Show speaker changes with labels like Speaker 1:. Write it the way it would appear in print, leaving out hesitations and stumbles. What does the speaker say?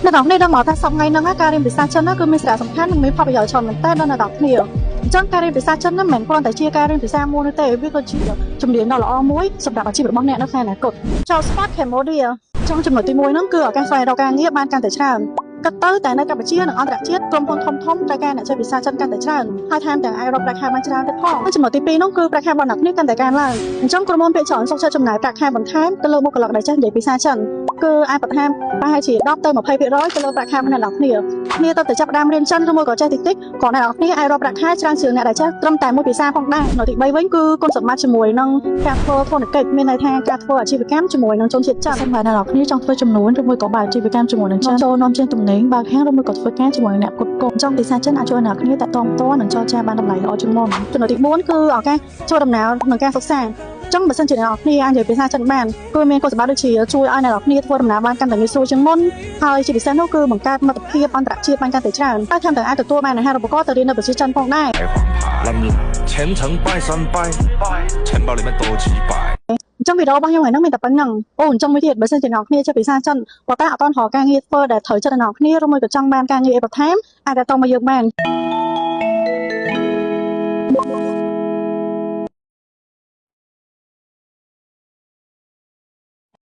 Speaker 1: នៅដល់នេះដល់មកថាសំថ្ងៃហ្នឹងការរៀនភាសាចិនគឺមានសារៈសំខាន់និងមានផលប្រយោជន៍ច្រើនមែនទែនដល់អ្នកទាំងគ្នាអញ្ចឹងការរៀនភាសាចិនហ្នឹងមិនមែនគ្រាន់តែជាការរៀនភាសាមួយនោះទេវាក៏ជាជំនាញដ៏ល្អមួយសម្រាប់អាជីពរបស់អ្នកនៅថ្ងៃអនាគតចូល Sport Cambodia trongចំណុចទី1ហ្នឹងគឺឱកាសស្វែងរកការងារបានកាន់តែច្រើនក៏ទៅតែនៅកម្ពុជានិងអន្តរជាតិក្រុមហ៊ុនធំៗត្រូវការអ្នកចេះភាសាចិនកាន់តែច្រើនហើយថែមទាំងអាចរកប្រាក់ខែបានច្រើនទៀតផងចំណុចទី2ហ្នឹងគឺប្រាក់ខែរបស់អ្នកគ្នាកាន់តែកើនឡើងអញ្ចឹងក្រុមហ៊ុនភាគច្រើនសុខចិត្តចំណាយប្រាក់ខែបន្ថែមទៅលើបុគ្គលិកដែលចេះនិយាយភាសាចិនគឺអាចបន្ថែមប្រហែលជា10ទៅ20%ទៅលើប្រាក់ខែរបស់អ្នកទាំងគ្នាទៅតែចាប់ផ្ដើមរៀនចិនឬមួយក៏ចេះតិចៗក៏អ្នកទាំងគ្នាអាចរកប្រាក់ខែច្រើនជាងអ្នកដែលចេះត្រឹមតែមួយភាសាផងដែរនៅទី3វិញគឺគុណសម្បត្តិជាមួយនឹងការធ្វើធនកិច្ចមានន័យថាការធ្វើអាជីវកម្មជាមួយនឹងជនជាតិចិនសម្រាប់អ្នកទាំងគ្នាចង់ធ្វើចំនួនឬមួយក៏បើកអាជីវកម្មជាមួយនឹងចិនចូលនាំចេញទំនិញបើកហាងឬមួយក៏ធ្វើការជាមួយអ្នកគ្រប់គ្រងចង់ភាសាចិនអាចជួយអ្នកគ្នាតាក់ទងផ្ទាល់និងចរចាបានតម្លៃល្អជាងមុនចំណុចទី4គឺឱកាសចូលដំណើរនិងការសិក្សាចឹងបើសិនជាអ្នកនរគ្នាអាចនិយាយភាសាចិនបានគឺមានគុណសម្បត្តិដូចជាជួយឲ្យអ្នកនរគ្នាធ្វើដំណើរបានកាន់តែងាយស្រួលជាងមុនហើយជាពិសេសនោះគឺបង្កើតមិត្តភាពអន្តរជាតិបានកាន់តែច្រើនតែថែមទាំងអាចទទួលបានអាហារូបករណ៍ទៅរៀននៅប្រទេសចិនផងដែរ
Speaker 2: 前程拜三拜，钱包里面多几百。
Speaker 1: អញ្ចឹងវីដេអូរបស់ខ្ញុំថ្ងៃនេះមានតែប៉ុណ្្នឹងអូអញ្ចឹងមួយទៀតបើសិនជាអ្នកនរគ្នាចេះភាសាចិនប៉ុន្តែអត់ទាន់រកការងារធ្វើដែលត្រូវចិត្តអ្នកនរគ្នាឬមួយក៏ចង់បានការងារអីបន្ថែមអាចទៅមកយើងបាន